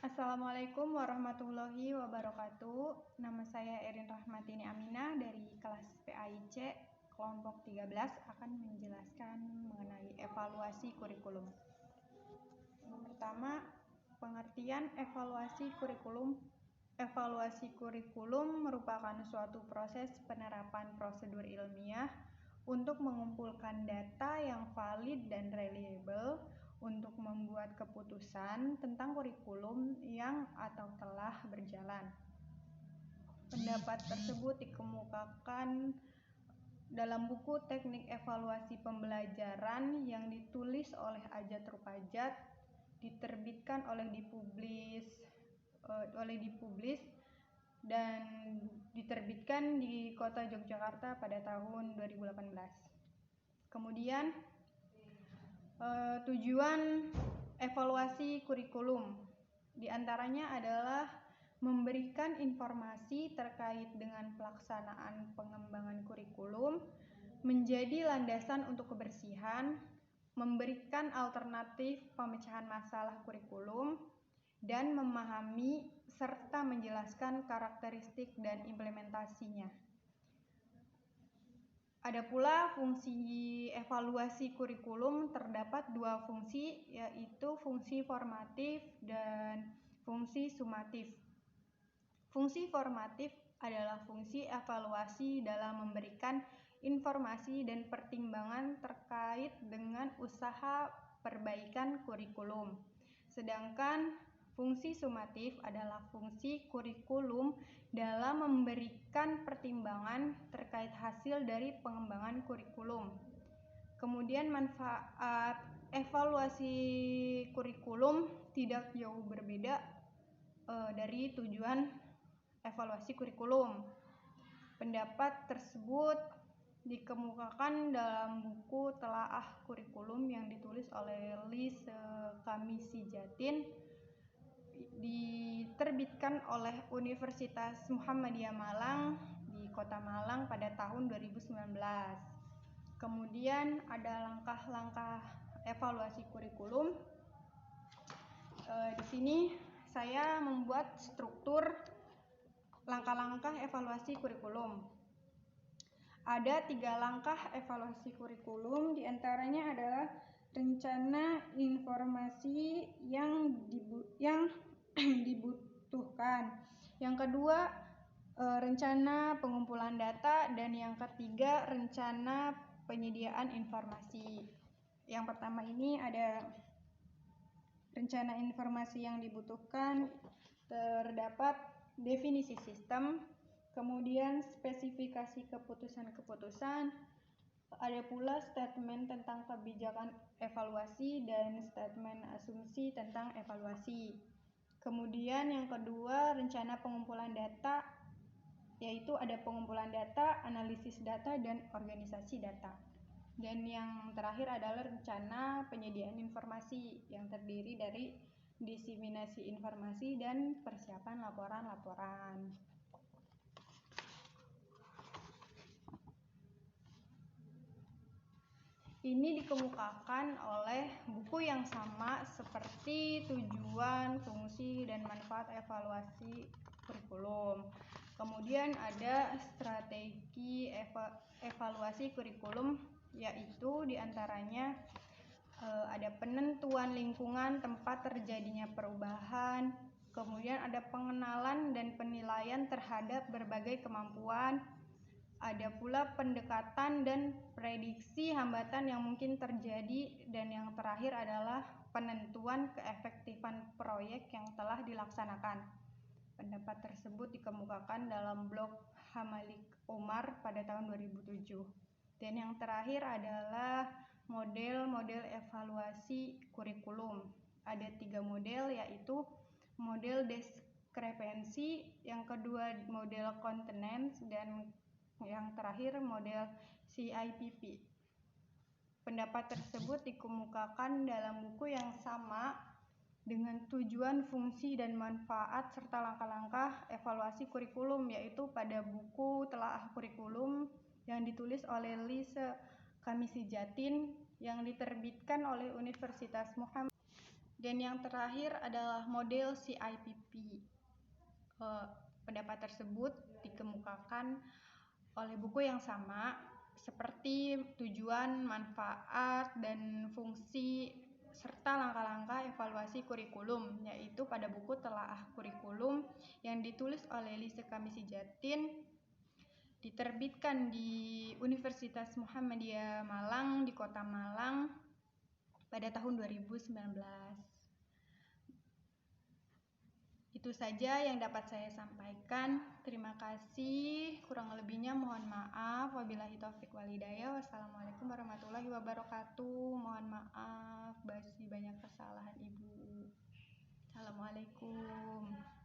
Assalamualaikum warahmatullahi wabarakatuh. Nama saya Erin Rahmatini Aminah dari kelas PAIC kelompok 13 akan menjelaskan mengenai evaluasi kurikulum. Yang pertama, pengertian evaluasi kurikulum. Evaluasi kurikulum merupakan suatu proses penerapan prosedur ilmiah untuk mengumpulkan data yang valid dan reliable untuk membuat keputusan tentang kurikulum yang atau telah berjalan. Pendapat tersebut dikemukakan dalam buku Teknik Evaluasi Pembelajaran yang ditulis oleh Ajat Rupajat, diterbitkan oleh Dipublis dan diterbitkan di Kota Yogyakarta pada tahun 2018. Kemudian tujuan evaluasi kurikulum diantaranya adalah memberikan informasi terkait dengan pelaksanaan pengembangan kurikulum, menjadi landasan untuk kebersihan, memberikan alternatif pemecahan masalah kurikulum, dan memahami serta menjelaskan karakteristik dan implementasinya. Ada pula fungsi evaluasi kurikulum, terdapat dua fungsi, yaitu fungsi formatif dan fungsi sumatif. Fungsi formatif adalah fungsi evaluasi dalam memberikan informasi dan pertimbangan terkait dengan usaha perbaikan kurikulum. Sedangkan fungsi sumatif adalah fungsi kurikulum dalam memberikan pertimbangan terkait hasil dari pengembangan kurikulum. Kemudian manfaat evaluasi kurikulum tidak jauh berbeda dari tujuan evaluasi kurikulum. Pendapat tersebut dikemukakan dalam buku Telaah Kurikulum yang ditulis oleh Lise Kamisijatin, diterbitkan oleh Universitas Muhammadiyah Malang di Kota Malang pada tahun 2019. Kemudian ada langkah-langkah evaluasi kurikulum. Di sini saya membuat struktur langkah-langkah evaluasi kurikulum. Ada 3 langkah evaluasi kurikulum, diantaranya adalah rencana informasi yang dibutuhkan. Yang kedua, rencana pengumpulan data, dan yang ketiga, rencana penyediaan informasi. Yang pertama ini ada rencana informasi yang dibutuhkan, terdapat definisi sistem, kemudian spesifikasi keputusan-keputusan, ada pula statement tentang kebijakan evaluasi dan statement asumsi tentang evaluasi. Kemudian yang kedua, rencana pengumpulan data, yaitu ada pengumpulan data, analisis data, dan organisasi data. Dan yang terakhir adalah rencana penyediaan informasi yang terdiri dari diseminasi informasi dan persiapan laporan-laporan. Ini dikemukakan oleh buku yang sama seperti tujuan, fungsi, dan manfaat evaluasi kurikulum. Kemudian ada strategi evaluasi kurikulum, yaitu diantaranya ada penentuan lingkungan tempat terjadinya perubahan, kemudian ada pengenalan dan penilaian terhadap berbagai kemampuan, ada pula pendekatan dan prediksi hambatan yang mungkin terjadi, dan yang terakhir adalah penentuan keefektifan proyek yang telah dilaksanakan. Pendapat tersebut dikemukakan dalam blog Hamalik Omar pada tahun 2007. Dan yang terakhir adalah model-model evaluasi kurikulum. Ada 3 model, yaitu model diskrepensi, yang kedua model contenance, dan yang terakhir model CIPP. Pendapat tersebut dikemukakan dalam buku yang sama dengan tujuan, fungsi, dan manfaat serta langkah-langkah evaluasi kurikulum, yaitu pada buku Telaah Kurikulum yang ditulis oleh Lise Kamisijatin yang diterbitkan oleh Universitas Muhammad. Dan yang terakhir adalah model CIPP. Pendapat tersebut dikemukakan oleh buku yang sama seperti tujuan, manfaat, dan fungsi serta langkah-langkah evaluasi kurikulum, yaitu pada buku Telaah Kurikulum yang ditulis oleh Lise Kamisi Jatin, diterbitkan di Universitas Muhammadiyah Malang di Kota Malang pada tahun 2019. Itu saja yang dapat saya sampaikan. Terima kasih. Kurang lebihnya mohon maaf. Wabillahi taufik wal hidayah. Wassalamualaikum warahmatullahi wabarakatuh. Mohon maaf, masih banyak kesalahan Ibu. Assalamualaikum.